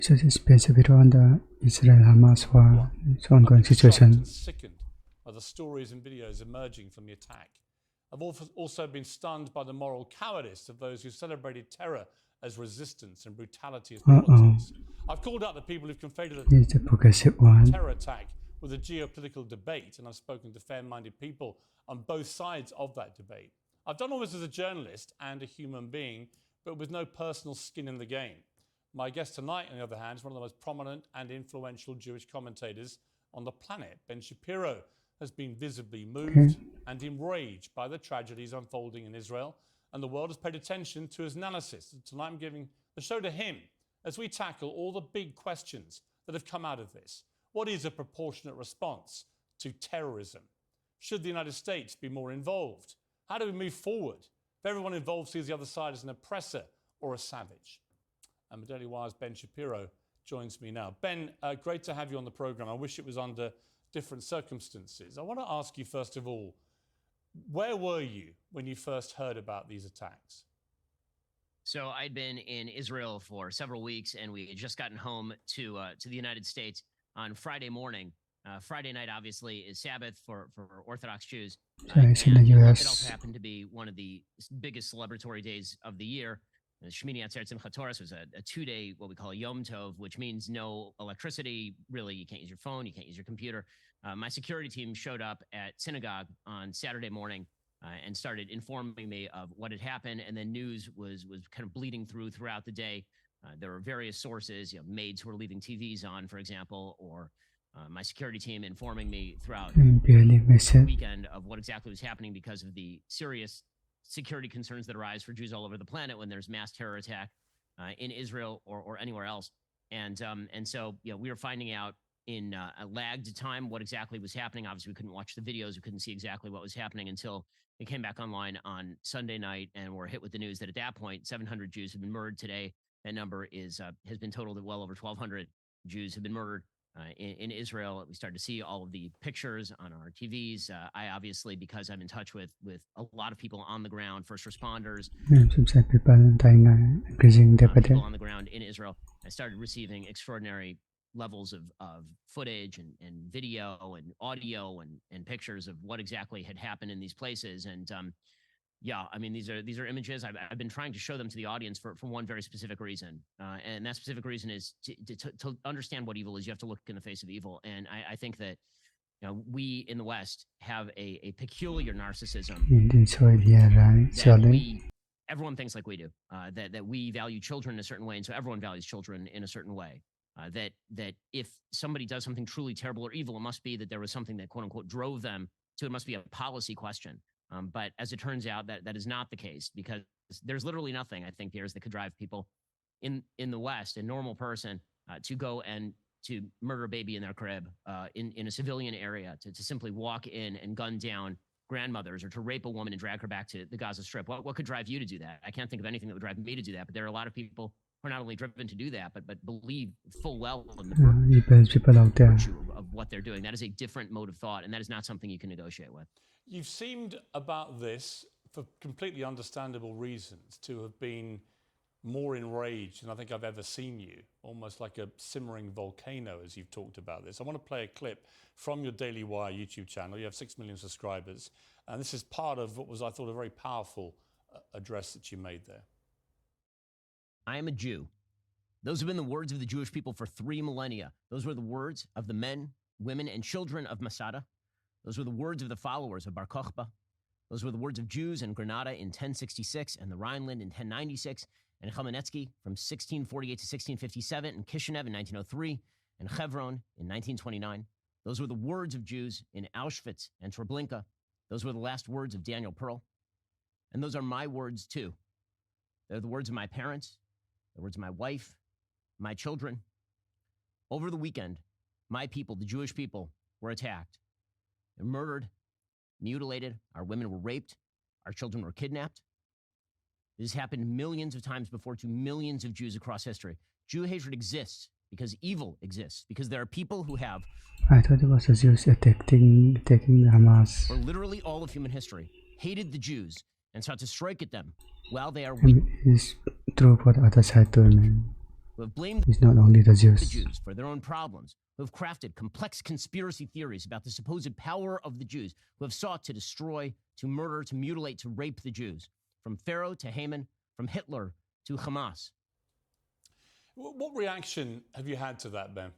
So this is Shapiro on the Israel-Hamas war, it's ongoing situation. Sickened by the stories and videos emerging from the attack. I've also been stunned by the moral cowardice of those who celebrated terror as resistance and brutality as politics. I've called out the people who've conflated the progressive one. terror attack with a geopolitical debate, and I've spoken to fair-minded people on both sides of that debate. I've done all this as a journalist and a human being, but with no personal skin in the game. My guest tonight, on the other hand, is one of the most prominent and influential Jewish commentators on the planet. Ben Shapiro has been visibly moved and enraged by the tragedies unfolding in Israel, and the world has paid attention to his analysis. And tonight I'm giving the show to him as we tackle all the big questions that have come out of this. What is a proportionate response to terrorism? Should the United States be more involved? How do we move forward if everyone involved sees the other side as an oppressor or a savage? And Daily Wire's Ben Shapiro joins me now. Ben, great to have you on the program. I wish it was under different circumstances. I want to ask you, first of all, where were you when you first heard about these attacks? So I'd been in Israel for several weeks, and we had just gotten home to the United States on Friday morning. Friday night, obviously, is Sabbath for Orthodox Jews. It's in the US. It also happened to be one of the biggest celebratory days of the year. Shmini Atzeret Simchat Torah was a 2-day, what we call a Yom Tov, which means no electricity. Really, you can't use your phone, you can't use your computer. My security team showed up at synagogue on Saturday morning and started informing me of what had happened. And then news was kind of bleeding throughout the day. There were various sources, maids who were leaving TVs on, for example, or my security team informing me throughout the weekend of what exactly was happening because of the serious security concerns that arise for Jews all over the planet when there's mass terror attack in Israel or anywhere else. And so we were finding out in a lagged time what exactly was happening. Obviously, we couldn't watch the videos. We couldn't see exactly what was happening until it came back online on Sunday night, and we're hit with the news that at that point, 700 Jews have been murdered today. That number has been totaled at well over 1,200 Jews have been murdered in Israel. We started to see all of the pictures on our TVs. I obviously, because I'm in touch with a lot of people on the ground, first responders, people on the ground in Israel, I started receiving extraordinary levels of footage and video and audio and pictures of what exactly had happened in these places. And I mean, these are images. I've been trying to show them to the audience for one very specific reason. And that specific reason is to understand what evil is, you have to look in the face of evil. And I think that we in the West have a peculiar narcissism. Everyone thinks like we do, that we value children in a certain way. And so everyone values children in a certain way. That if somebody does something truly terrible or evil, it must be that there was something that, quote unquote, drove them to, it must be a policy question. But as it turns out, that is not the case, because there's literally nothing, I think, Piers, that could drive people in the West, a normal person, to go and to murder a baby in their crib in a civilian area, to simply walk in and gun down grandmothers, or to rape a woman and drag her back to the Gaza Strip. What could drive you to do that? I can't think of anything that would drive me to do that, but there are a lot of people who are not only driven to do that, but believe full well in the people out there virtue of what they're doing. That is a different mode of thought, and that is not something you can negotiate with. You've seemed about this, for completely understandable reasons, to have been more enraged than I think I've ever seen you, almost like a simmering volcano as you've talked about this. I want to play a clip from your Daily Wire YouTube channel. You have 6 million subscribers, and this is part of what was, I thought, a very powerful address that you made there. I am a Jew. Those have been the words of the Jewish people for 3 millennia. Those were the words of the men, women, and children of Masada. Those were the words of the followers of Bar Kokhba. Those were the words of Jews in Granada in 1066 and the Rhineland in 1096, and Khmelnytsky from 1648 to 1657, and Kishinev in 1903, and Hebron in 1929. Those were the words of Jews in Auschwitz and Treblinka. Those were the last words of Daniel Pearl. And those are my words too. They're the words of my parents, the words of my wife, my children. Over the weekend, my people, the Jewish people, were attacked. They're murdered, mutilated. Our women were raped. Our children were kidnapped. This has happened millions of times before to millions of Jews across history. Jew hatred exists because evil exists, because there are people who have, I thought it was the Jews attacking Hamas, for literally all of human history, hated the Jews and sought to strike at them while they are weak. It's true for the other side too, man. who have blamed It's not only the the Jews. Jews for their own problems, who have crafted complex conspiracy theories about the supposed power of the Jews, who have sought to destroy, to murder, to mutilate, to rape the Jews, from Pharaoh to Haman, from Hitler to Hamas. What reaction have you had to that, Ben?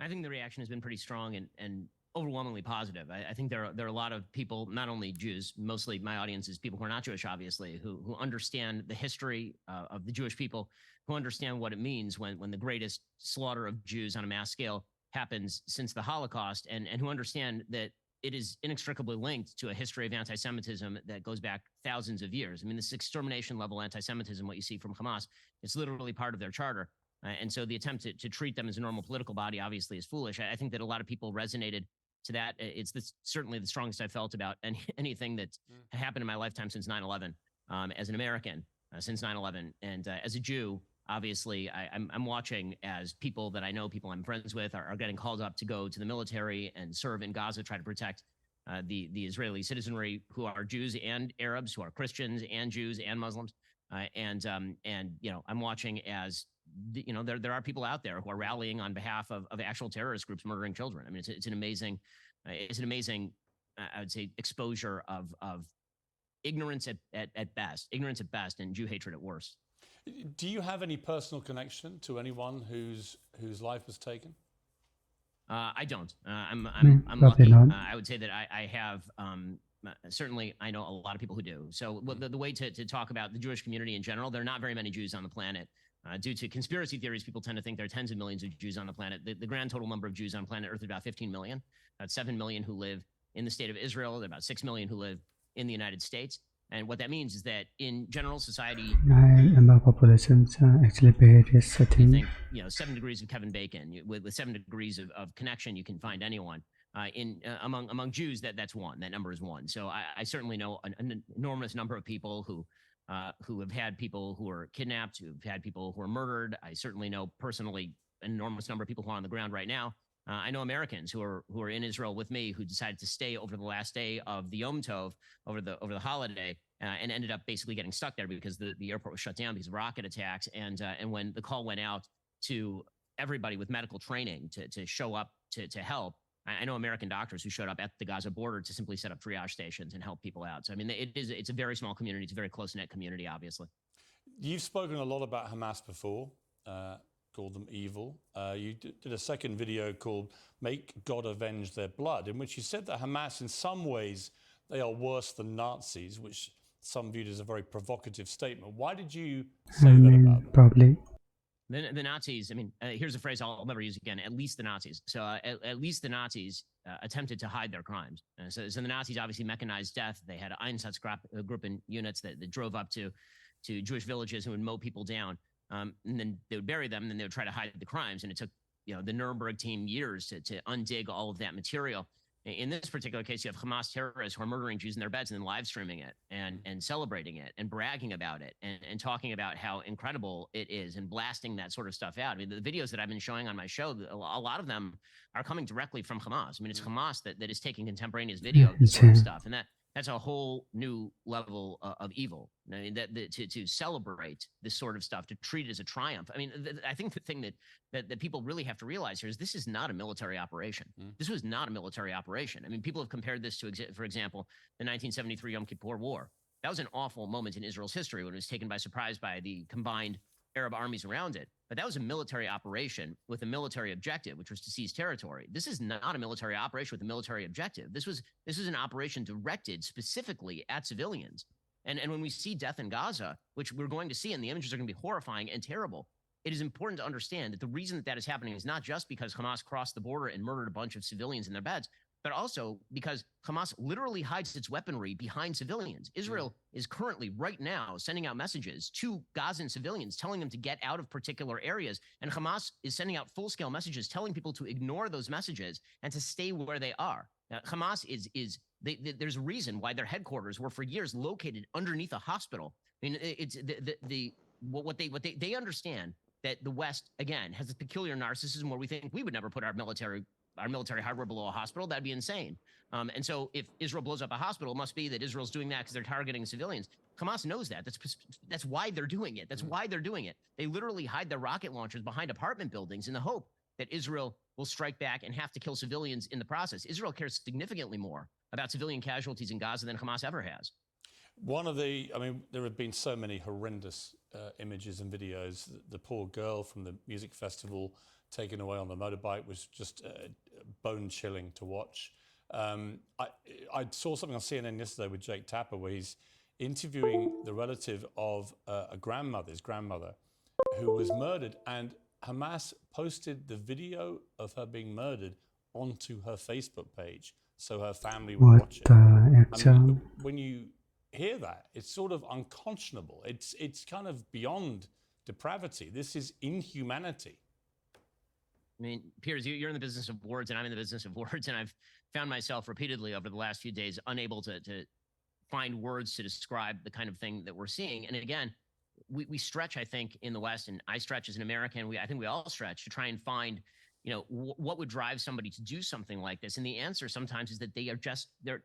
I think the reaction has been pretty strong and overwhelmingly positive. I think there are a lot of people, not only Jews, mostly my audience is people who are not Jewish, obviously, who understand the history of the Jewish people, who understand what it means when the greatest slaughter of Jews on a mass scale happens since the Holocaust, and who understand that it is inextricably linked to a history of anti-Semitism that goes back thousands of years. I mean, this extermination level anti-Semitism, what you see from Hamas, it's literally part of their charter. And so the attempt to treat them as a normal political body obviously is foolish. I think that a lot of people resonated to that. It's certainly the strongest I've felt about anything that's happened in my lifetime since 9/11, as an American, since 9/11. And as a Jew, obviously, I'm watching as people that I know, people I'm friends with, are getting called up to go to the military and serve in Gaza, try to protect the Israeli citizenry who are Jews and Arabs, who are Christians and Jews and Muslims. And I'm watching as there are people out there who are rallying on behalf of actual terrorist groups murdering children. I mean, it's an amazing, I would say, exposure of ignorance at best, and Jew hatred at worst. Do you have any personal connection to anyone whose life was taken? I don't. I'm Probably lucky. not. I would say that I have. Certainly, I know a lot of people who do. So the way to talk about the Jewish community in general, there are not very many Jews on the planet. Due to conspiracy theories, people tend to think there are tens of millions of Jews on the planet. The grand total number of Jews on planet Earth is about 15 million. About 7 million who live in the state of Israel. There are about 6 million who live in the United States. And what that means is that in general society, Number of populations actually varies. I you think think 7 degrees of Kevin Bacon. With 7 degrees of connection, you can find anyone. Among Jews, that's one. That number is one. So I certainly know an enormous number of people who have had people who are kidnapped, who've had people who are murdered. I certainly know personally an enormous number of people who are on the ground right now. I know Americans who are in Israel with me who decided to stay over the last day of the Yom Tov, over the holiday, and ended up basically getting stuck there because the airport was shut down because of rocket attacks. And when the call went out to everybody with medical training to show up to help, I know American doctors who showed up at the Gaza border to simply set up triage stations and help people out. So, I mean, it's a very small community. It's a very close-knit community, obviously. You've spoken a lot about Hamas before, called them evil. You did a second video called Make God Avenge Their Blood, in which you said that Hamas, in some ways, they are worse than Nazis, which some viewed as a very provocative statement. Why did you say that about them? probably The Nazis, I mean, here's a phrase I'll never use again, at least the Nazis. So at least the Nazis attempted to hide their crimes. So the Nazis obviously mechanized death. They had Einsatzgruppen units that drove up to Jewish villages and would mow people down. And then they would bury them, and then they would try to hide the crimes. And it took the Nuremberg team years to undig all of that material. In this particular case, you have Hamas terrorists who are murdering Jews in their beds and then live streaming it and celebrating it and bragging about it and talking about how incredible it is and blasting that sort of stuff out. I mean, the videos that I've been showing on my show, a lot of them are coming directly from Hamas. I mean, it's Hamas that is taking contemporaneous video of this sort of stuff. And that's a whole new level of evil. I mean, to celebrate this sort of stuff, to treat it as a triumph. I mean, I think the thing that people really have to realize here is this is not a military operation. This was not a military operation. I mean, people have compared this to, for example, the 1973 Yom Kippur War. That was an awful moment in Israel's history when it was taken by surprise by the combined Arab armies around it. But that was a military operation with a military objective, which was to seize territory. This is not a military operation with a military objective. This was an operation directed specifically at civilians. And when we see death in Gaza, which we're going to see, and the images are going to be horrifying and terrible, it is important to understand that the reason that is happening is not just because Hamas crossed the border and murdered a bunch of civilians in their beds, but also because Hamas literally hides its weaponry behind civilians. Israel is currently right now sending out messages to Gazan civilians, telling them to get out of particular areas. And Hamas is sending out full-scale messages, telling people to ignore those messages and to stay where they are. Now, Hamas there's a reason why their headquarters were for years located underneath a hospital. I mean, it's what they understand that the West, again, has a peculiar narcissism where we think we would never put our military our military hardware below a hospital, that'd be insane. And so if Israel blows up a hospital, it must be that Israel's doing that because they're targeting civilians. Hamas knows that. That's why they're doing it. That's why they're doing it. They literally hide their rocket launchers behind apartment buildings in the hope that Israel will strike back and have to kill civilians in the process. Israel cares significantly more about civilian casualties in Gaza than Hamas ever has. There have been so many horrendous images and videos. The poor girl from the music festival taken away on the motorbike was just bone-chilling to watch. I saw something on CNN yesterday with Jake Tapper where he's interviewing the relative of his grandmother, who was murdered, and Hamas posted the video of her being murdered onto her Facebook page so her family would watch it. When you hear that, it's sort of unconscionable. It's kind of beyond depravity. This is inhumanity. I mean, Piers, you're in the business of words, and I'm in the business of words, and I've found myself repeatedly over the last few days unable to find words to describe the kind of thing that we're seeing. And again, we stretch, I think, in the West, and I stretch as an American. I think we all stretch to try and find, what would drive somebody to do something like this. And the answer sometimes is that they're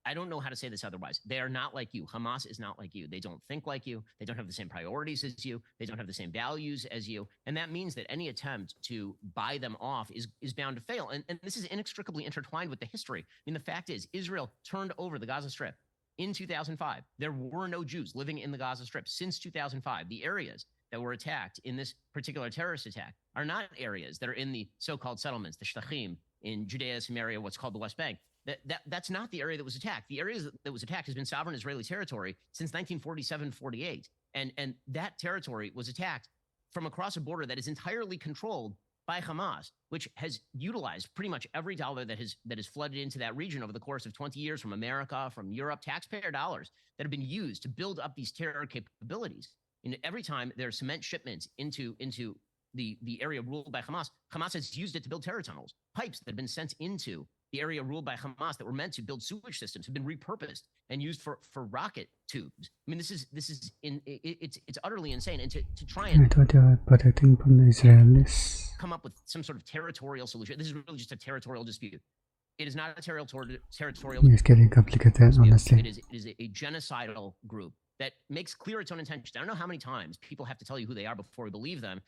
I don't know how to say this otherwise. They are not like you. Hamas is not like you. They don't think like you. They don't have the same priorities as you. They don't have the same values as you. And that means that any attempt to buy them off is bound to fail. And this is inextricably intertwined with the history. I mean, the fact is, Israel turned over the Gaza Strip in 2005. There were no Jews living in the Gaza Strip since 2005. The areas that were attacked in this particular terrorist attack are not areas that are in the so-called settlements, the Shtachim, in Judea, Samaria, what's called the West Bank. That's not the area that was attacked. The area that was attacked has been sovereign Israeli territory since 1947-48. And that territory was attacked from across a border that is entirely controlled by Hamas, which has utilized pretty much every dollar that has flooded into that region over the course of 20 years from America, from Europe, taxpayer dollars that have been used to build up these terror capabilities. And every time there are cement shipments into the area ruled by Hamas, Hamas has used it to build terror tunnels. Pipes that have been sent into the area ruled by Hamas that were meant to build sewage systems have been repurposed and used for rocket tubes. I mean, it's utterly insane. And to try and protecting from the Israelis. Come up with some sort of territorial solution. This is really just a territorial dispute. It is not a territorial. It's getting complicated, honestly. It is a genocidal group that makes clear its own intentions. I don't know how many times people have to tell you who they are before we believe them.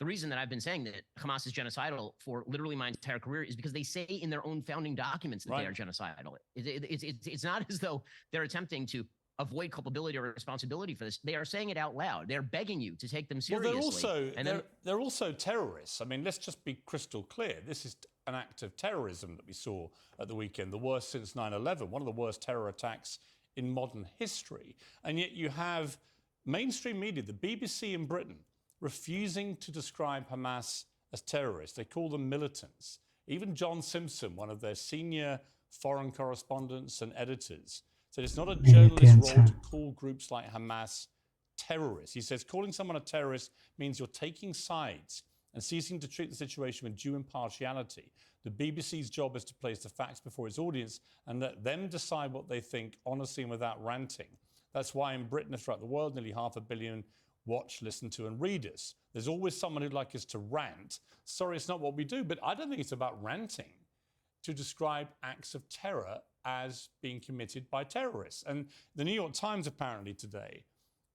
The reason that I've been saying that Hamas is genocidal for literally my entire career is because they say in their own founding documents that they are genocidal. It's not as though they're attempting to avoid culpability or responsibility for this. They are saying it out loud. They're begging you to take them seriously. Well, they're also terrorists. I mean, let's just be crystal clear. This is an act of terrorism that we saw at the weekend, the worst since 9/11, one of the worst terror attacks in modern history. And yet you have mainstream media, the BBC in Britain, refusing to describe Hamas as terrorists. They call them militants. Even John Simpson, one of their senior foreign correspondents and editors, said it's not a journalist's role to call groups like Hamas terrorists. He says calling someone a terrorist means you're taking sides and ceasing to treat the situation with due impartiality. The BBC's job is to place the facts before its audience and let them decide what they think honestly and without ranting. That's why in Britain and throughout the world, nearly 500 million watch, listen to, and read us. There's always someone who'd like us to rant. Sorry, it's not what we do, but I don't think it's about ranting to describe acts of terror as being committed by terrorists. And the New York Times apparently today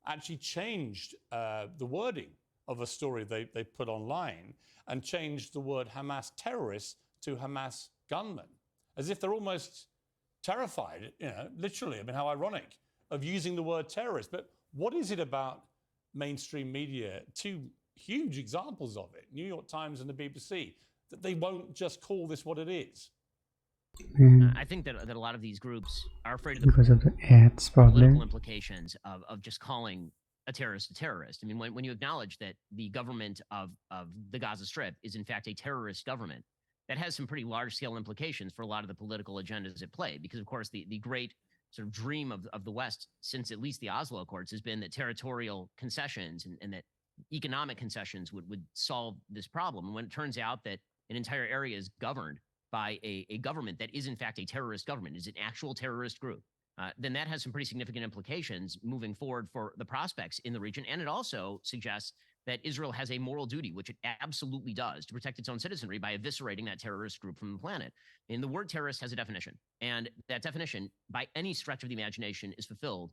actually changed the wording of a story they put online and changed the word Hamas terrorists to Hamas gunmen, as if they're almost terrified, literally, I mean, how ironic, of using the word terrorist. But what is it about mainstream media, two huge examples of it, New York Times and the BBC, that they won't just call this what it is? I think that a lot of these groups are afraid of because of the ads, probably. Political implications of just calling a terrorist a terrorist. I mean, when you acknowledge that the government of the Gaza Strip is in fact a terrorist government, that has some pretty large-scale implications for a lot of the political agendas at play. Because, of course, the great sort of dream of the West since at least the Oslo Accords has been that territorial concessions and that economic concessions would solve this problem. And when it turns out that an entire area is governed by a government that is in fact a terrorist government, is an actual terrorist group, then that has some pretty significant implications moving forward for the prospects in the region. And it also suggests that Israel has a moral duty, which it absolutely does, to protect its own citizenry by eviscerating that terrorist group from the planet. And the word terrorist has a definition. And that definition, by any stretch of the imagination, is fulfilled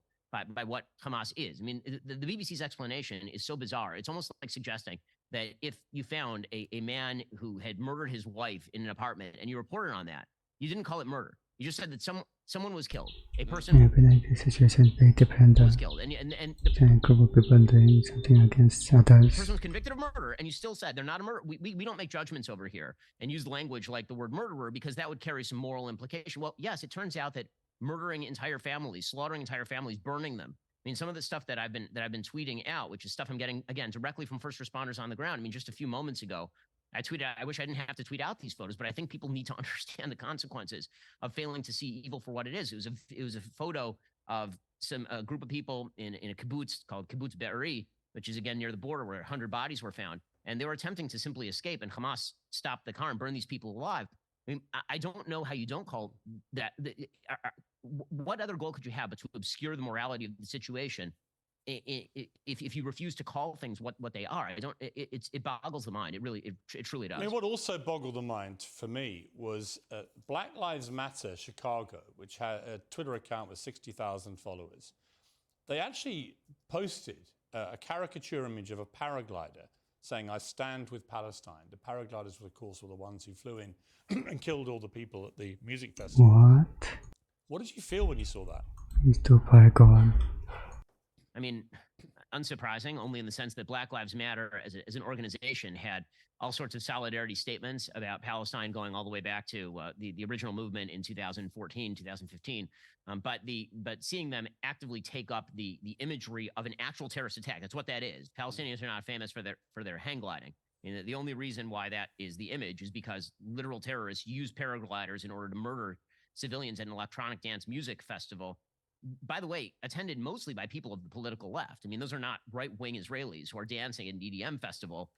by what Hamas is. I mean, the BBC's explanation is so bizarre. It's almost like suggesting that if you found a man who had murdered his wife in an apartment and you reported on that, you didn't call it murder. You just said that someone was killed. A person the situation may depend was on killed. And a group of people doing something against the others. person was convicted of murder, and you still said they're not a murderer. We don't make judgments over here and use language like the word murderer because that would carry some moral implication. Well, yes, it turns out that murdering entire families, slaughtering entire families, burning them. I mean, some of the stuff that I've been tweeting out, which is stuff I'm getting, again, directly from first responders on the ground. I mean, just a few moments ago, I tweeted, I wish I didn't have to tweet out these photos, but I think people need to understand the consequences of failing to see evil for what it is. It was a photo of a group of people in a kibbutz called Kibbutz Be'eri, which is again near the border where 100 bodies were found. And they were attempting to simply escape, and Hamas stopped the car and burned these people alive. I mean, I don't know how you don't call that. What other goal could you have but to obscure the morality of the situation if you refuse to call things what they are? It boggles the mind. It truly does. I mean, what also boggled the mind for me was Black Lives Matter Chicago, which had a Twitter account with 60,000 followers. They actually posted a caricature image of a paraglider saying, "I stand with Palestine." The paragliders, of course, were the ones who flew in and killed all the people at the music festival. What? What did you feel when you saw that? It's too far gone. I mean, unsurprising, only in the sense that Black Lives Matter as an organization had all sorts of solidarity statements about Palestine going all the way back to the original movement in 2014, 2015. But seeing them actively take up the imagery of an actual terrorist attack, that's what that is. Palestinians are not famous for their hang gliding. And the only reason why that is the image is because literal terrorists use paragliders in order to murder civilians at an electronic dance music festival, by the way, attended mostly by people of the political left. I mean, those are not right-wing Israelis who are dancing at an EDM festival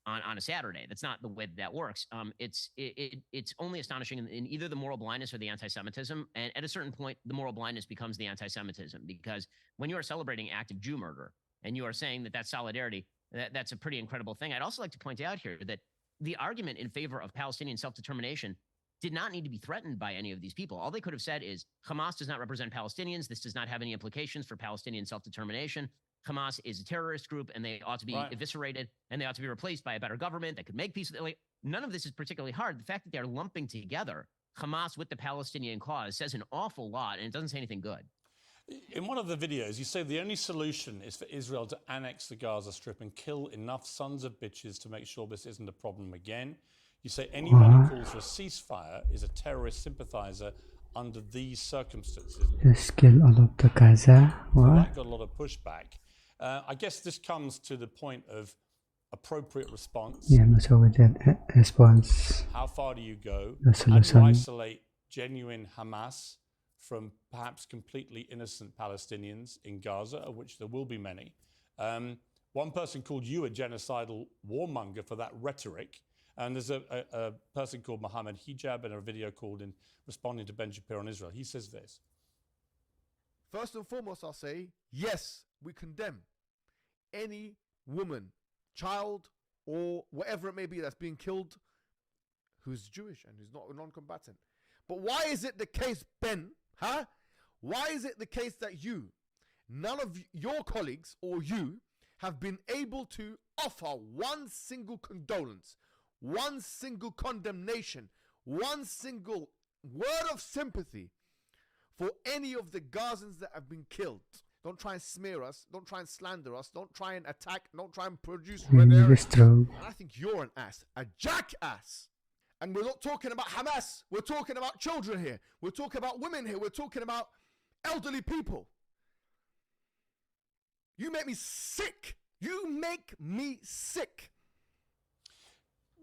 on a Saturday. That's not the way that works. It's only astonishing in either the moral blindness or the anti-Semitism. And at a certain point, the moral blindness becomes the anti-Semitism, because when you are celebrating active Jew murder and you are saying that that's solidarity, that's a pretty incredible thing. I'd also like to point out here that the argument in favor of Palestinian self-determination did not need to be threatened by any of these people. All they could have said is, Hamas does not represent Palestinians. This does not have any implications for Palestinian self-determination. Hamas is a terrorist group, and they ought to be eviscerated, and they ought to be replaced by a better government that could make peace. Like, none of this is particularly hard. The fact that they're lumping together Hamas with the Palestinian cause says an awful lot, and it doesn't say anything good. In one of the videos, you say the only solution is for Israel to annex the Gaza Strip and kill enough sons of bitches to make sure this isn't a problem again. You say anyone who calls for a ceasefire is a terrorist sympathizer under these circumstances. Just kill all of the Gaza. What? That got a lot of pushback. I guess this comes to the point of appropriate response. Yeah, so with that response, how far do you go? the How do you solution. isolate genuine Hamas from perhaps completely innocent Palestinians in Gaza, of which there will be many? One person called you a genocidal warmonger for that rhetoric. And there's a person called Mohammed Hijab in a video called in responding to Ben Shapiro on Israel. He says this. First and foremost, I'll say, yes, we condemn any woman, child, or whatever it may be that's being killed who's Jewish and who's not a non-combatant. But why is it the case, Ben, why is it the case that none of your colleagues or you have been able to offer one single condolence, one single condemnation, one single word of sympathy for any of the Gazans that have been killed? Don't try and smear us. Don't try and slander us. Don't try and attack. Don't try and produce red areas. And I think you're an ass, a jackass. And we're not talking about Hamas. We're talking about children here. We're talking about women here. We're talking about elderly people. You make me sick. You make me sick.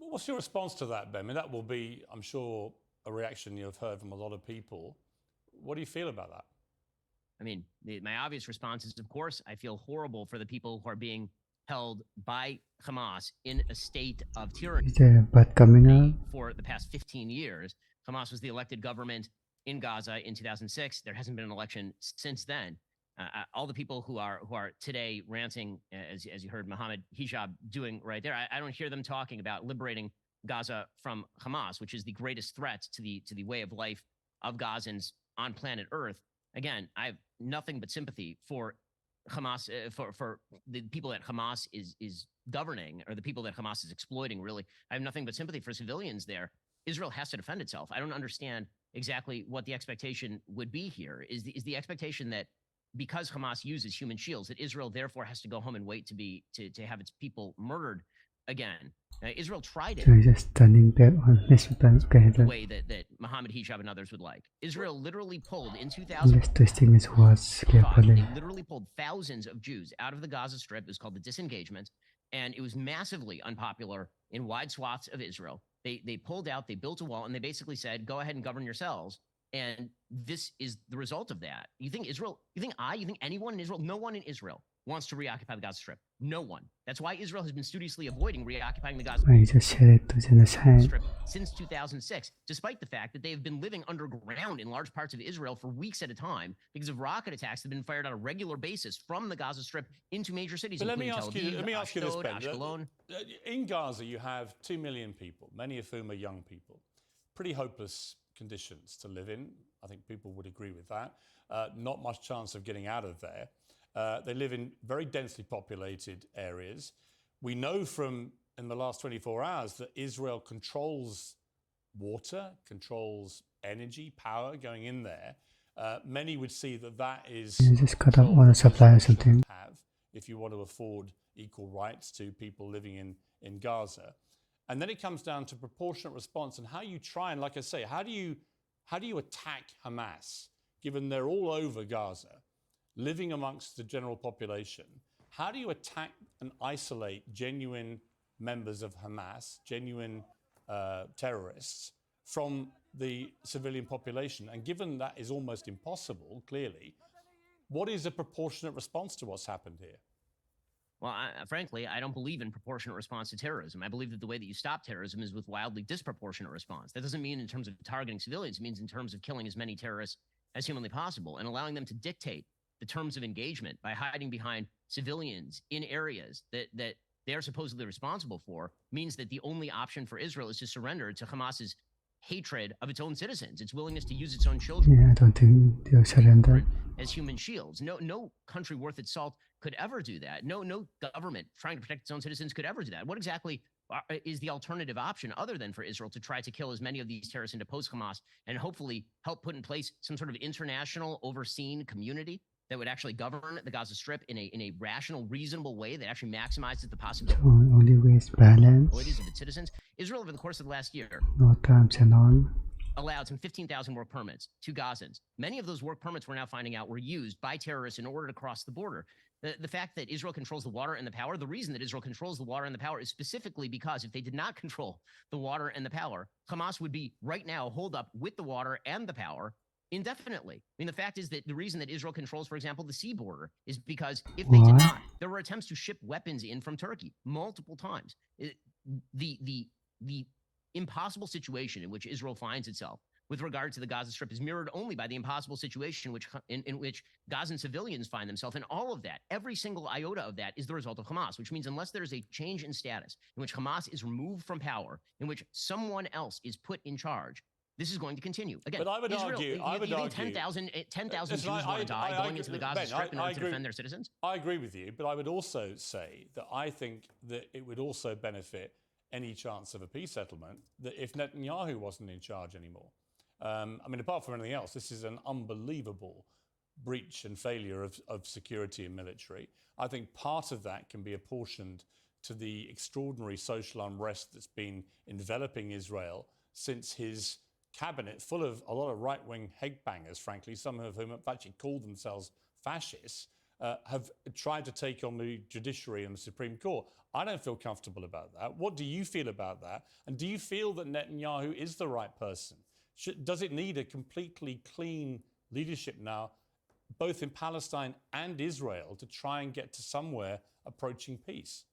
What's your response to that, Ben? I mean, that will be, I'm sure, a reaction you've heard from a lot of people. What do you feel about that? I mean, my obvious response is, of course, I feel horrible for the people who are being held by Hamas in a state of tyranny. Is there a butt coming out? For the past 15 years, Hamas was the elected government in Gaza in 2006. There hasn't been an election since then. all the people who are today ranting, as you heard Mohammed Hijab doing right there, I don't hear them talking about liberating Gaza from Hamas, which is the greatest threat to the way of life of Gazans on planet Earth. Again, I have nothing but sympathy for Hamas, for the people that Hamas is governing, or the people that Hamas is exploiting. Really, I have nothing but sympathy for civilians there. Israel has to defend itself. I don't understand exactly what the expectation would be here. Is the expectation that because Hamas uses human shields, that Israel therefore has to go home and wait to have its people murdered again? Israel tried it. So he's just turning back on his the way that Mohammed Hijab and others would like. Israel literally pulled in 2000. Just twisting his words carefully. They literally pulled thousands of Jews out of the Gaza Strip. It was called the disengagement, and it was massively unpopular in wide swaths of Israel. They pulled out, they built a wall, and they basically said, "Go ahead and govern yourselves." And this is the result of that. You think Israel? You think anyone in Israel? No one in Israel wants to reoccupy the Gaza Strip. No one. That's why Israel has been studiously avoiding reoccupying the Gaza Strip since 2006, despite the fact that they have been living underground in large parts of Israel for weeks at a time because of rocket attacks that have been fired on a regular basis from the Gaza Strip into major cities. But let me ask you this, Ben. Ashkelon. In Gaza, you have 2 million people, many of whom are young people. Pretty hopeless conditions to live in. I think people would agree with that. Not much chance of getting out of there. They live in very densely populated areas. We know from in the last 24 hours that Israel controls water, controls energy, power going in there. Many would see that is... You just cut off all the supply or something. If you want to afford equal rights to people living in Gaza. And then it comes down to proportionate response and how you try and, like I say, how do you attack Hamas, given they're all over Gaza, living amongst the general population? How do you attack and isolate genuine members of Hamas, genuine terrorists, from the civilian population? And given that is almost impossible, clearly, what is a proportionate response to what's happened here? Well, frankly, I don't believe in proportionate response to terrorism. I believe that the way that you stop terrorism is with wildly disproportionate response. That doesn't mean in terms of targeting civilians. It means in terms of killing as many terrorists as humanly possible and allowing them to dictate the terms of engagement by hiding behind civilians in areas that they are supposedly responsible for, means that the only option for Israel is to surrender to Hamas's hatred of its own citizens, its willingness to use its own children. Yeah, I don't think they'll surrender. As human shields. No country worth its salt could ever do that. No government trying to protect its own citizens could ever do that. What exactly is the alternative option other than for Israel to try to kill as many of these terrorists and depose Hamas and hopefully help put in place some sort of international overseen community that would actually govern the Gaza Strip in a rational, reasonable way that actually maximizes the possibility only ways balance of its citizens? Israel, over the course of the last year, no terms and all, allowed some 15,000 work permits to Gazans. Many of those work permits, we're now finding out, were used by terrorists in order to cross the border. The fact that Israel controls the water and the power, the reason that Israel controls the water and the power is specifically because if they did not control the water and the power, Hamas would be right now holed up with the water and the power indefinitely. I mean, the fact is that the reason that Israel controls, for example, the sea border is because if they did not, there were attempts to ship weapons in from Turkey multiple times. The impossible situation in which Israel finds itself with regard to the Gaza Strip is mirrored only by the impossible situation in which Gazan civilians find themselves. And all of that, every single iota of that, is the result of Hamas, which means unless there is a change in status, in which Hamas is removed from power, in which someone else is put in charge, this is going to continue. Again, but I would Israel, argue 10,000 Jews want to die going into the Gaza Strip in order to defend their citizens? I agree with you, but I would also say that I think that it would also benefit any chance of a peace settlement that if Netanyahu wasn't in charge anymore. I mean, apart from anything else, this is an unbelievable breach and failure of security and military. I think part of that can be apportioned to the extraordinary social unrest that's been enveloping Israel since his cabinet, full of a lot of right-wing headbangers, frankly, some of whom have actually called themselves fascists, have tried to take on the judiciary and the Supreme Court. I don't feel comfortable about that. What do you feel about that? And do you feel that Netanyahu is the right person? Does it need a completely clean leadership now, both in Palestine and Israel, to try and get to somewhere approaching peace?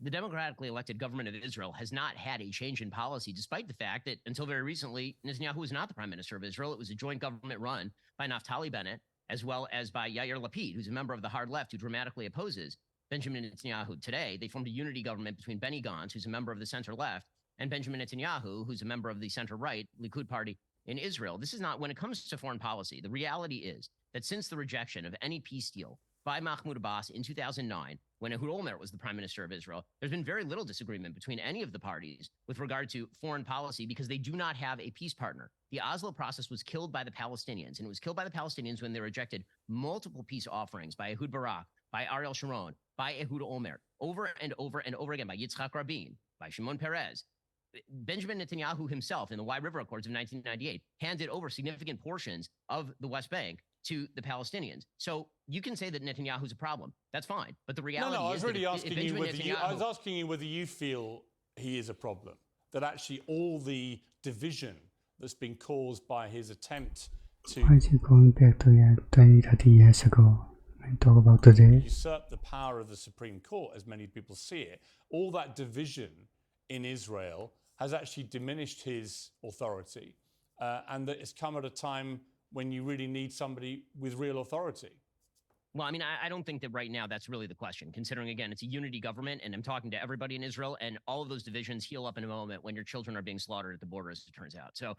The democratically elected government of Israel has not had a change in policy, despite the fact that until very recently, Netanyahu was not the prime minister of Israel. It was a joint government run by Naftali Bennett as well as by Yair Lapid, who's a member of the hard left who dramatically opposes Benjamin Netanyahu today. They formed a unity government between Benny Gantz, who's a member of the center left, and Benjamin Netanyahu, who's a member of the center right, Likud party in Israel. This is not, when it comes to foreign policy, the reality is that since the rejection of any peace deal by Mahmoud Abbas in 2009, when Ehud Olmert was the prime minister of Israel, there's been very little disagreement between any of the parties with regard to foreign policy because they do not have a peace partner. The Oslo process was killed by the Palestinians, and it was killed by the Palestinians when they rejected multiple peace offerings by Ehud Barak, by Ariel Sharon, by Ehud Olmert, over and over and over again, by Yitzhak Rabin, by Shimon Peres. Benjamin Netanyahu himself, in the Wye River Accords of 1998, handed over significant portions of the West Bank to the Palestinians. So you can say that Netanyahu's a problem. That's fine. But the reality I was is really that asking you whether I was asking you whether you feel he is a problem, that actually all the division that's been caused by his attempt to Why is he going back to 20, 30 years ago and talk about today? usurp the power of the Supreme Court, as many people see it, all that division in Israel has actually diminished his authority, and that it's come at a time when you really need somebody with real authority. Well, I mean, I don't think that right now that's really the question, considering, again, it's a unity government, and I'm talking to everybody in Israel, and all of those divisions heal up in a moment when your children are being slaughtered at the border, as it turns out. So,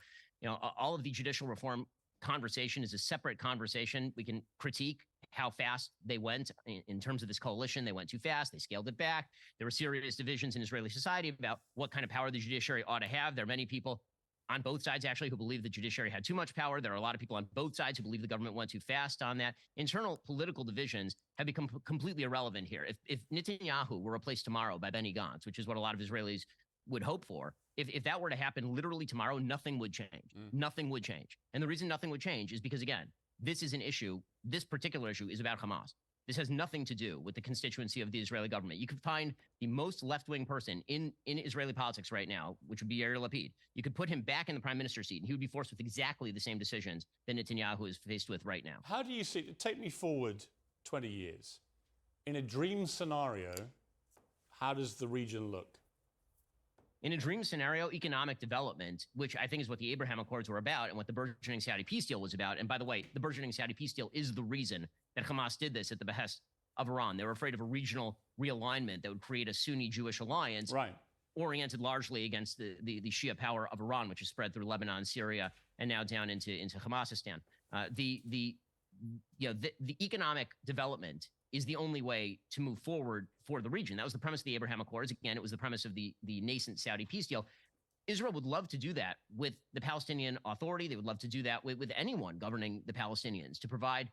all of the judicial reform conversation is a separate conversation. We can critique how fast they went in terms of this coalition. They went too fast. They scaled it back. There were serious divisions in Israeli society about what kind of power the judiciary ought to have. There are many people on both sides, actually, who believe the judiciary had too much power. There are a lot of people on both sides who believe the government went too fast on that. Internal political divisions have become completely irrelevant here. If Netanyahu were replaced tomorrow by Benny Gantz, which is what a lot of Israelis would hope for, if that were to happen literally tomorrow, nothing would change. Nothing would change. And the reason nothing would change is because, again, this is an issue. This particular issue is about Hamas. This has nothing to do with the constituency of the Israeli government. You could find the most left-wing person in Israeli politics right now, which would be Yair Lapid. You could put him back in the prime minister's seat, and he would be forced with exactly the same decisions that Netanyahu is faced with right now. How do you see it? Take me forward 20 years. In a dream scenario, how does the region look? In a dream scenario, economic development, which I think is what the Abraham Accords were about and what the burgeoning Saudi peace deal was about. And by the way, the burgeoning Saudi peace deal is the reason that Hamas did this at the behest of Iran. They were afraid of a regional realignment that would create a Sunni Jewish alliance, right, oriented largely against the Shia power of Iran, which is spread through Lebanon, Syria, and now down into Hamasistan. The economic development is the only way to move forward for the region. That was the premise of the Abraham Accords. Again, it was the premise of the nascent Saudi peace deal. Israel would love to do that with the Palestinian Authority. They would love to do that with anyone governing the Palestinians, to provide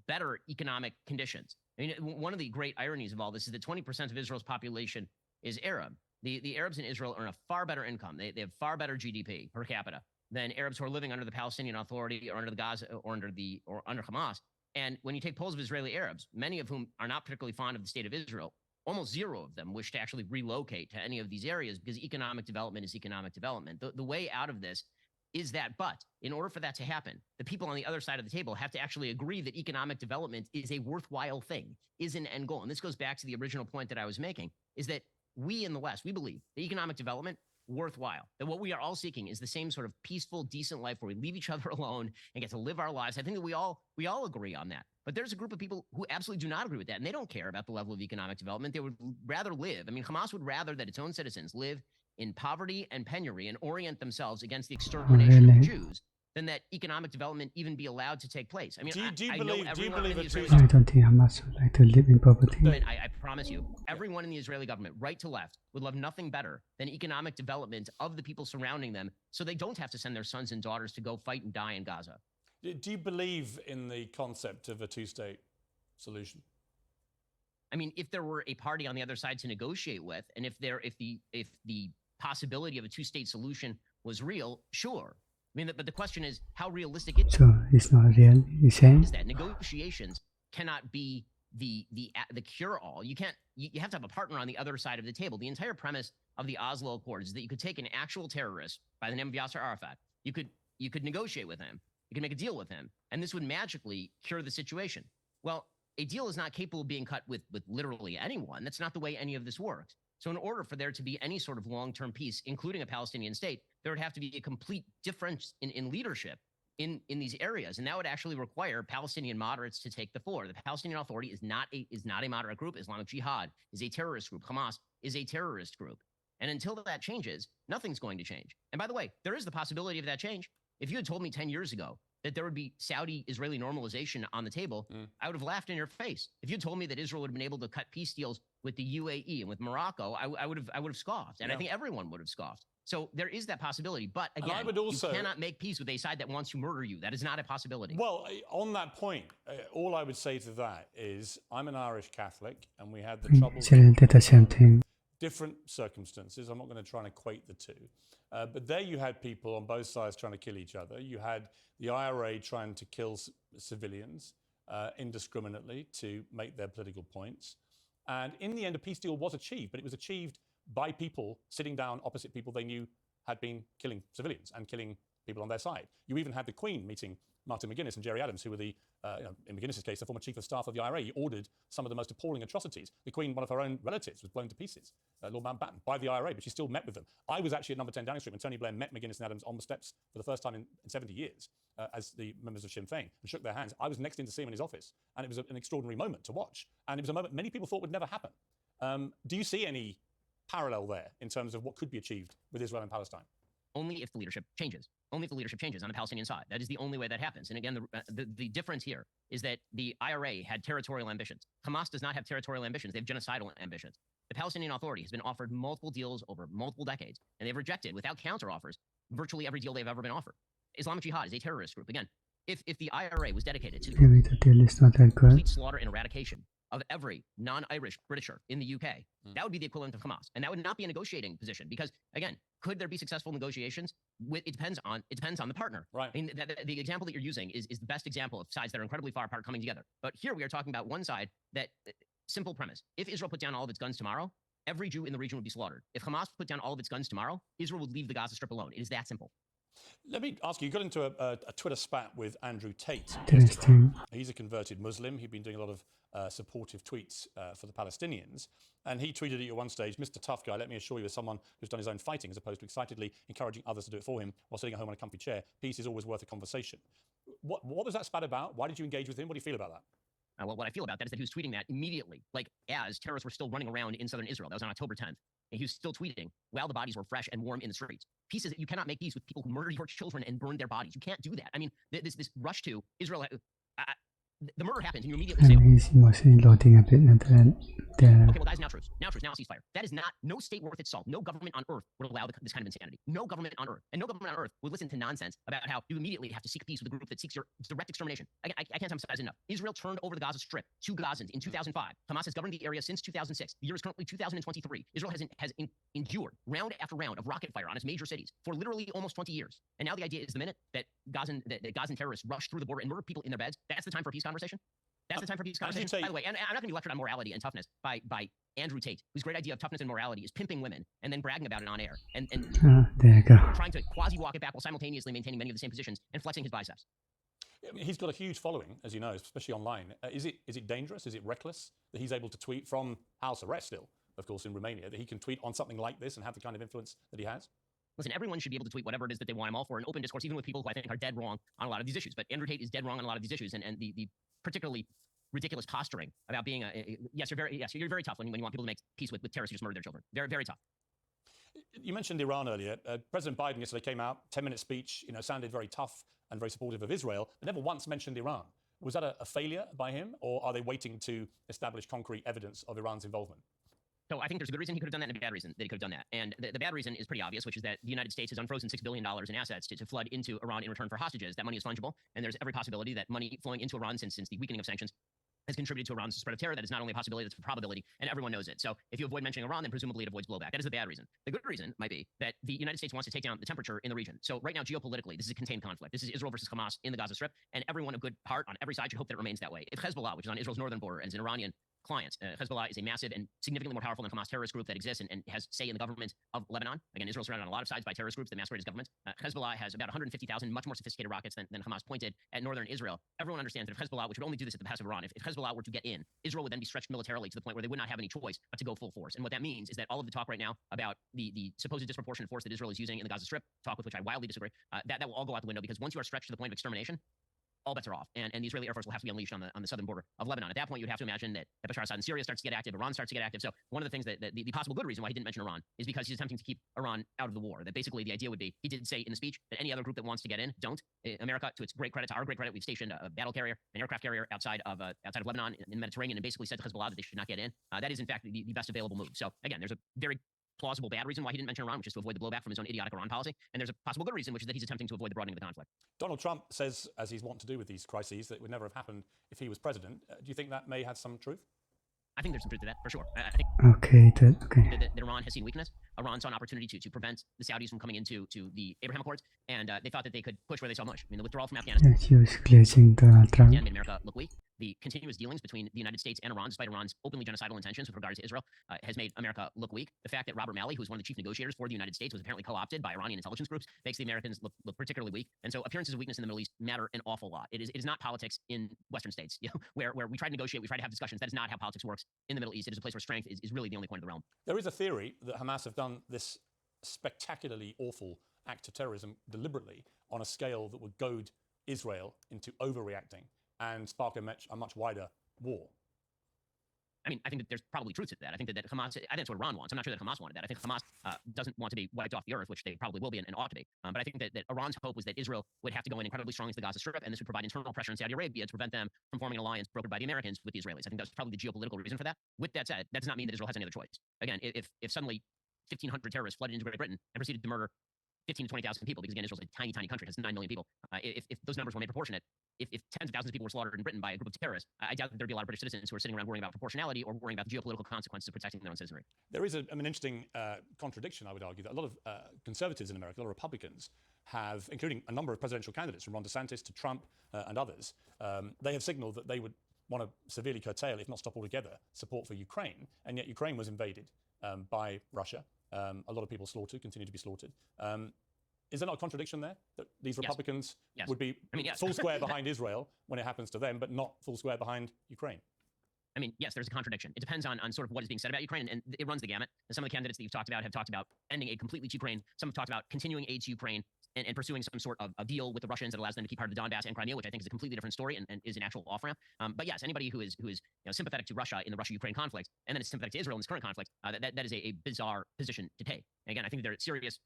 better economic conditions. I mean, one of the great ironies of all this is that 20% of Israel's population is Arab. The Arabs in Israel earn a far better income. They have far better GDP per capita than Arabs who are living under the Palestinian Authority or under the Gaza or under Hamas. And when you take polls of Israeli Arabs, many of whom are not particularly fond of the state of Israel, almost zero of them wish to actually relocate to any of these areas because economic development is economic development. The way out of this is that, but in order for that to happen, the people on the other side of the table have to actually agree that economic development is a worthwhile thing, is an end goal. And this goes back to the original point that I was making, is that we in the West, we believe that economic development worthwhile, that what we are all seeking is the same sort of peaceful, decent life where we leave each other alone and get to live our lives. I think that we all agree on that. But there's a group of people who absolutely do not agree with that, and they don't care about the level of economic development. They would rather live. I mean, Hamas would rather that its own citizens live in poverty and penury and orient themselves against the extermination of the Jews than that economic development even be allowed to take place. I mean, do you I know everyone in the Israeli I don't think Hamas would like to live in poverty. I promise you, everyone in the Israeli government, right to left, would love nothing better than economic development of the people surrounding them so they don't have to send their sons and daughters to go fight and die in Gaza. Do you believe in the concept of a two-state solution? I mean, if there were a party on the other side to negotiate with, and if the possibility of a two-state solution was real, sure. I mean, but the question is how realistic it is. So it's not real, you're saying? Is that negotiations cannot be the cure-all. You have to have a partner on the other side of the table. The entire premise of the Oslo Accords is that you could take an actual terrorist by the name of Yasser Arafat. You could negotiate with him. You can make a deal with him, and this would magically cure the situation. Well, a deal is not capable of being cut with literally anyone. That's not the way any of this works. So in order for there to be any sort of long-term peace, including a Palestinian state, there would have to be a complete difference in leadership in these areas, and that would actually require Palestinian moderates to take the floor. The Palestinian Authority is not a moderate group. Islamic Jihad is a terrorist group. Hamas is a terrorist group. And until that changes, nothing's going to change. And by the way, there is the possibility of that change. If you had told me 10 years ago that there would be Saudi-Israeli normalization on the table, I would have laughed in your face. If you told me that Israel would have been able to cut peace deals with the UAE and with Morocco, I would have scoffed. And I think everyone would have scoffed. So there is that possibility. But again, you cannot make peace with a side that wants to murder you. That is not a possibility. Well, on that point, all I would say to that is I'm an Irish Catholic, and we had the troubles. Israel did the same thing. Different circumstances. I'm not going to try and equate the two. But there you had people on both sides trying to kill each other. You had the IRA trying to kill civilians indiscriminately to make their political points. And in the end, a peace deal was achieved, but it was achieved by people sitting down opposite people they knew had been killing civilians and killing people on their side. You even had the Queen meeting Martin McGuinness and Jerry Adams, who were the, in McGuinness's case, the former chief of staff of the IRA. He ordered some of the most appalling atrocities. The Queen, one of her own relatives, was blown to pieces, Lord Mountbatten, by the IRA, but she still met with them. I was actually at number 10 Downing Street when Tony Blair met McGuinness and Adams on the steps for the first time in 70 years as the members of Sinn Féin and shook their hands. I was next in to see him in his office, and it was an extraordinary moment to watch. And it was a moment many people thought would never happen. Do you see any parallel there in terms of what could be achieved with Israel and Palestine? Only if the leadership changes. Only if the leadership changes on the Palestinian side. That is the only way that happens. And again, the difference here is that the IRA had territorial ambitions. Hamas does not have territorial ambitions. They have genocidal ambitions. The Palestinian Authority has been offered multiple deals over multiple decades, and they've rejected, without counteroffers, virtually every deal they've ever been offered. Islamic Jihad is a terrorist group. Again, if the IRA was dedicated to Maybe the deal is not that good. complete slaughter and eradication of every non-Irish Britisher in the UK, that would be the equivalent of Hamas. And that would not be a negotiating position because, again, could there be successful negotiations? It depends on the partner. Right. I mean, the example that you're using is the best example of sides that are incredibly far apart coming together. But here we are talking about one side that, simple premise, if Israel put down all of its guns tomorrow, every Jew in the region would be slaughtered. If Hamas put down all of its guns tomorrow, Israel would leave the Gaza Strip alone. It is that simple. Let me ask you, you got into a Twitter spat with Andrew Tate. Interesting. He's a converted Muslim. He'd been doing a lot of supportive tweets for the Palestinians. And he tweeted at you at one stage, Mr. Tough Guy, let me assure you, as someone who's done his own fighting as opposed to excitedly encouraging others to do it for him while sitting at home on a comfy chair, peace is always worth a conversation. What was that spat about? Why did you engage with him? What do you feel about that? Well, what I feel about that is that he was tweeting that immediately, like as terrorists were still running around in southern Israel. That was on October 10th. And he was still tweeting while the bodies were fresh and warm in the streets. Peace is that you cannot make peace with people who murder your children and burn their bodies. You can't do that. I mean, this rush to Israel, the murder happens and you immediately say, He's mostly loading a bit and then okay, well, guys, now truce, now ceasefire. That is not, no state worth its salt, no government on earth would allow this kind of insanity. No government on earth. And no government on earth would listen to nonsense about how you immediately have to seek peace with a group that seeks your direct extermination. I can't emphasize enough. Israel turned over the Gaza Strip to Gazans in 2005. Hamas has governed the area since 2006. The year is currently 2023. Israel has endured round after round of rocket fire on its major cities for literally almost 20 years. And now the idea is the minute that Gazan terrorists rush through the border and murder people in their beds, that's the time for a peace conversation? That's the time for peace conversation. By the way, and I'm not going to be lectured on morality and toughness by Andrew Tate, whose great idea of toughness and morality is pimping women and then bragging about it on air and there you go. trying to quasi-walk it back while simultaneously maintaining many of the same positions and flexing his biceps. I mean, he's got a huge following, as you know, especially online. Is it dangerous? Is it reckless that he's able to tweet from house arrest still, of course, in Romania, that he can tweet on something like this and have the kind of influence that he has? Listen, everyone should be able to tweet whatever it is that they want. I'm all for an open discourse, even with people who I think are dead wrong on a lot of these issues. But Andrew Tate is dead wrong on a lot of these issues, and the particularly ridiculous posturing about being you're very tough when you want people to make peace with terrorists who just murder their children. Very, very tough. You mentioned Iran earlier. President Biden yesterday came out, 10-minute speech, sounded very tough and very supportive of Israel, but never once mentioned Iran. Was that a failure by him, or are they waiting to establish concrete evidence of Iran's involvement? So I think there's a good reason he could have done that and a bad reason that he could have done that. And the bad reason is pretty obvious, which is that the United States has unfrozen $6 billion in assets to flood into Iran in return for hostages. That money is fungible, and there's every possibility that money flowing into Iran since the weakening of sanctions has contributed to Iran's spread of terror. That is not only a possibility, that's a probability, and everyone knows it. So if you avoid mentioning Iran, then presumably it avoids blowback. That is the bad reason. The good reason might be that the United States wants to take down the temperature in the region. So right now, geopolitically, this is a contained conflict. This is Israel versus Hamas in the Gaza Strip, and everyone of good heart on every side should hope that it remains that way. If Hezbollah, which is on Israel's northern border and is an Iranian clients. Hezbollah is a massive and significantly more powerful than Hamas terrorist group that exists and has say in the government of Lebanon. Again, Israel's surrounded on a lot of sides by terrorist groups that masquerade as government. Hezbollah has about 150,000 much more sophisticated rockets than Hamas pointed at northern Israel. Everyone understands that if Hezbollah, which would only do this at the behest of Iran, if Hezbollah were to get in, Israel would then be stretched militarily to the point where they would not have any choice but to go full force. And what that means is that all of the talk right now about the supposed disproportionate force that Israel is using in the Gaza Strip, talk with which I wildly disagree, that will all go out the window, because once you are stretched to the point of extermination, all bets are off, and the Israeli Air Force will have to be unleashed on the southern border of Lebanon. At that point, you'd have to imagine that Bashar al-Assad in Syria starts to get active, Iran starts to get active. So one of the things that the possible good reason why he didn't mention Iran is because he's attempting to keep Iran out of the war. That basically the idea would be, he did say in the speech that any other group that wants to get in, don't. America, to its great credit, to our great credit, we've stationed a battle carrier, an aircraft carrier outside of Lebanon in the Mediterranean, and basically said to Hezbollah that they should not get in. That is in fact the best available move. So again, there's a very plausible bad reason why he didn't mention Iran, which is to avoid the blowback from his own idiotic Iran policy. And there's a possible good reason, which is that he's attempting to avoid the broadening of the conflict. Donald Trump says, as he's wont to do with these crises, that it would never have happened if he was president. Do you think that may have some truth? I think there's some truth to that, for sure. I think Okay, that Iran has seen weakness. Iran saw an opportunity to prevent the Saudis from coming into the Abraham Accords, and they thought that they could push where they saw much. I mean, the withdrawal from Afghanistan he was glazing the Trump. made America look weak. The continuous dealings between the United States and Iran, despite Iran's openly genocidal intentions with regard to Israel, has made America look weak. The fact that Robert Malley, who was one of the chief negotiators for the United States, was apparently co-opted by Iranian intelligence groups, makes the Americans look particularly weak. And so appearances of weakness in the Middle East matter an awful lot. It is not politics in Western states, where we try to negotiate, we try to have discussions. That is not how politics works in the Middle East. It is a place where strength is really the only point of the realm. There is a theory that Hamas have done this spectacularly awful act of terrorism deliberately on a scale that would goad Israel into overreacting and spark a much wider war. I mean, I think that there's probably truth to that. I think that Hamas, I think that's what Iran wants. I'm not sure that Hamas wanted that. I think Hamas doesn't want to be wiped off the earth, which they probably will be and ought to be. But I think that Iran's hope was that Israel would have to go in incredibly strong into the Gaza Strip, and this would provide internal pressure in Saudi Arabia to prevent them from forming an alliance brokered by the Americans with the Israelis. I think that's probably the geopolitical reason for that. With that said, that does not mean that Israel has any other choice. Again, if suddenly 1,500 terrorists flooded into Great Britain and proceeded to murder 15 to 20,000 people, because again, Israel's a tiny, tiny country, it has 9 million people. If those numbers were made proportionate, if tens of thousands of people were slaughtered in Britain by a group of terrorists, I doubt that there'd be a lot of British citizens who are sitting around worrying about proportionality or worrying about the geopolitical consequences of protecting their own citizenry. There is an interesting contradiction, I would argue, that a lot of conservatives in America, a lot of Republicans, have, including a number of presidential candidates, from Ron DeSantis to Trump and others, they have signaled that they would want to severely curtail, if not stop altogether, support for Ukraine. And yet Ukraine was invaded by Russia. A lot of people slaughtered, continue to be slaughtered. Is there not a contradiction there? That these Republicans would be full square behind Israel when it happens to them, but not full square behind Ukraine? I mean, yes, there's a contradiction. It depends on sort of what is being said about Ukraine, and it runs the gamut. And some of the candidates that you've talked about have talked about ending aid completely to Ukraine. Some have talked about continuing aid to Ukraine and pursuing some sort of a deal with the Russians that allows them to keep part of the Donbass and Crimea, which I think is a completely different story and is an actual off-ramp. But yes, anybody who is sympathetic to Russia in the Russia-Ukraine conflict and then is sympathetic to Israel in this current conflict, that is a bizarre position to take. And again, I think they're serious.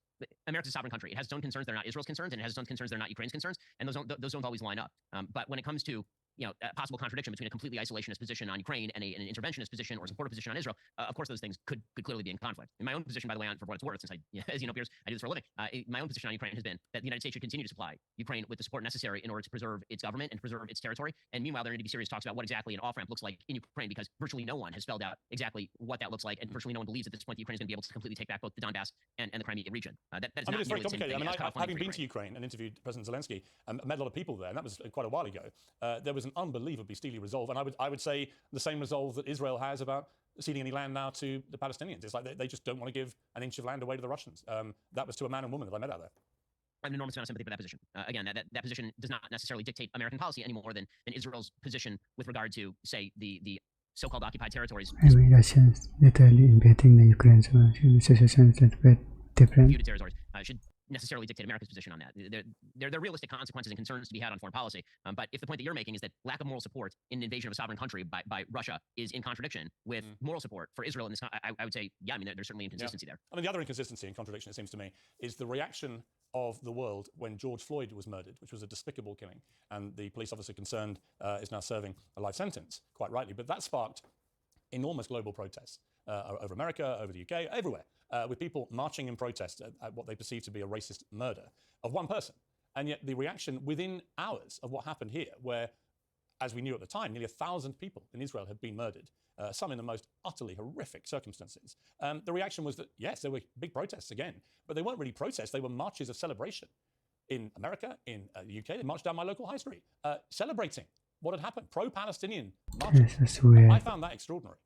America's a sovereign country. It has its own concerns. They're not Israel's concerns, and it has its own concerns. They're not Ukraine's concerns, and those don't always line up. But when it comes to a possible contradiction between a completely isolationist position on Ukraine and an interventionist position or supportive position on Israel, of course, those things could clearly be in conflict. In my own position, by the way, for what it's worth, since as you know, Piers, I do this for a living, my own position on Ukraine has been that the United States should continue to supply Ukraine with the support necessary in order to preserve its government and preserve its territory. And meanwhile, there need to be serious talks about what exactly an off-ramp looks like in Ukraine, because virtually no one has spelled out exactly what that looks like, and virtually no one believes at this point the Ukraine is going to be able to completely take back both the Donbass and the Crimea region. That is not it's very complicated. I mean, having been to Ukraine and interviewed President Zelensky, met a lot of people there, and that was quite a while ago. There was an unbelievably steely resolve, and I would say the same resolve that Israel has about ceding any land now to the Palestinians. It's like they just don't want to give an inch of land away to the Russians. That was to a man and woman that I met out there. An enormous amount of sympathy for that position. Again, that position does not necessarily dictate American policy any more than Israel's position with regard to, say, the so-called occupied territories. I mean, Russians literally invading the Ukraine, so the situation is a little bit different. Territories should necessarily dictate America's position on that. There are realistic consequences and concerns to be had on foreign policy. But if the point that you're making is that lack of moral support in an invasion of a sovereign country by Russia is in contradiction with moral support for Israel in this, I would say, I mean, there's certainly inconsistency there. I mean, the other inconsistency and contradiction, it seems to me, is the reaction of the world when George Floyd was murdered, which was a despicable killing. And the police officer concerned is now serving a life sentence, quite rightly. But that sparked enormous global protests over America, over the UK, everywhere, with people marching in protest at what they perceive to be a racist murder of one person. And yet the reaction within hours of what happened here, where, as we knew at the time, nearly 1,000 people in Israel had been murdered, some in the most utterly horrific circumstances. The reaction was that, yes, there were big protests again, but they weren't really protests, they were marches of celebration. In America, in the UK, they marched down my local high street, celebrating what had happened. Pro-Palestinian marches. 这是属于 I found that extraordinary.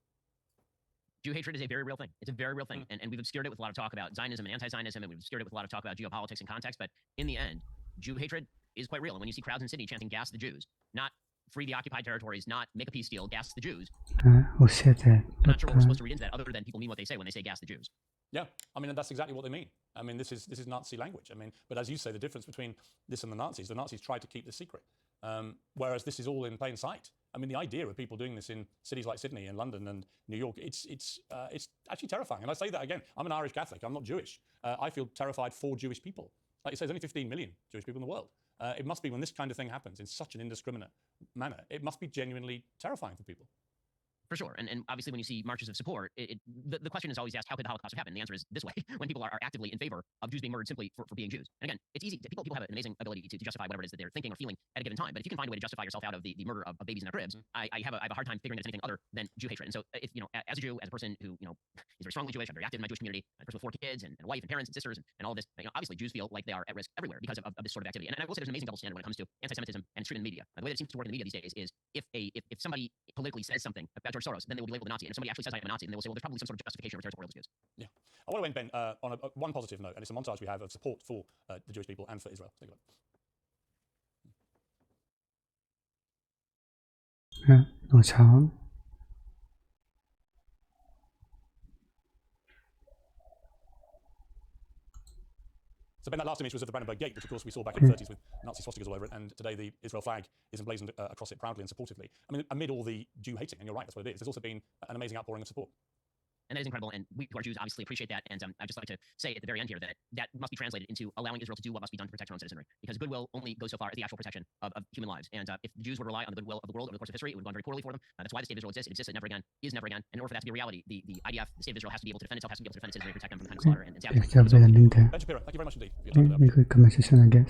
Jew hatred is a very real thing. It's a very real thing. And we've obscured it with a lot of talk about Zionism and anti-Zionism, and we've obscured it with a lot of talk about geopolitics and context. But in the end, Jew hatred is quite real. And when you see crowds in Sydney chanting, gas the Jews, not free the occupied territories, not make a peace deal, gas the Jews. 我现在 I'm not sure what we're supposed to read into that other than people mean what they say when they say gas the Jews. Yeah, I mean, and that's exactly what they mean. I mean, this is Nazi language. I mean, but as you say, the difference between this and the Nazis tried to keep this secret, whereas this is all in plain sight. I mean, the idea of people doing this in cities like Sydney and London and New York, it's actually terrifying. And I say that again, I'm an Irish Catholic, I'm not Jewish. I feel terrified for Jewish people. Like you say, there's only 15 million Jewish people in the world. It must be, when this kind of thing happens in such an indiscriminate manner, it must be genuinely terrifying for people. For sure. And obviously, when you see marches of support, the question is always asked, how could the Holocaust have happened? The answer is this way, when people are actively in favor of Jews being murdered simply for being Jews. And again, it's easy. People have an amazing ability to justify whatever it is that they're thinking or feeling at a given time. But if you can find a way to justify yourself out of the murder of babies in their cribs, I have a hard time figuring that it's anything other than Jew hatred. And so, if, as a Jew, as a person who, is very strongly Jewish, I'm very active in my Jewish community, a person with 4 kids and a wife and parents and sisters and all of this, obviously Jews feel like they are at risk everywhere because of this sort of activity. And I will say there's an amazing double standard when it comes to anti-Semitism and it's treated in the media. The way that it seems to work in the media these days is if somebody politically says something about George Soros, then they will be labeled a Nazi. And if somebody actually says I'm a Nazi, then they will say, well, there's probably some sort of justification for territorial disputes. Yeah. I want to end, Ben, on one positive note, and it's a montage we have of support for the Jewish people and for Israel. Take a look. 我瞧 So, Ben, that last image was of the Brandenburg Gate, which, of course, we saw back in the 30s with Nazi swastikas all over it, and today the Israel flag is emblazoned across it proudly and supportively. I mean, amid all the Jew hating, and you're right, that's what it is, there's also been an amazing outpouring of support. And that is incredible, and we who are Jews obviously appreciate that. And I'd just like to say at the very end here that must be translated into allowing Israel to do what must be done to protect her own citizenry, because goodwill only goes so far as the actual protection of human lives. And if the Jews were to rely on the goodwill of the world over the course of history, it would have gone very poorly for them. That's why the state of Israel exists. It exists never again, is never again. And in order for that to be a reality, the IDF, the state of Israel, has to be able to defend itself, has to be able to defend its citizenry, protect them from the kind of slaughter and It's savage. Ben Shapiro, thank you very much indeed for your time today. une conversation, I guess.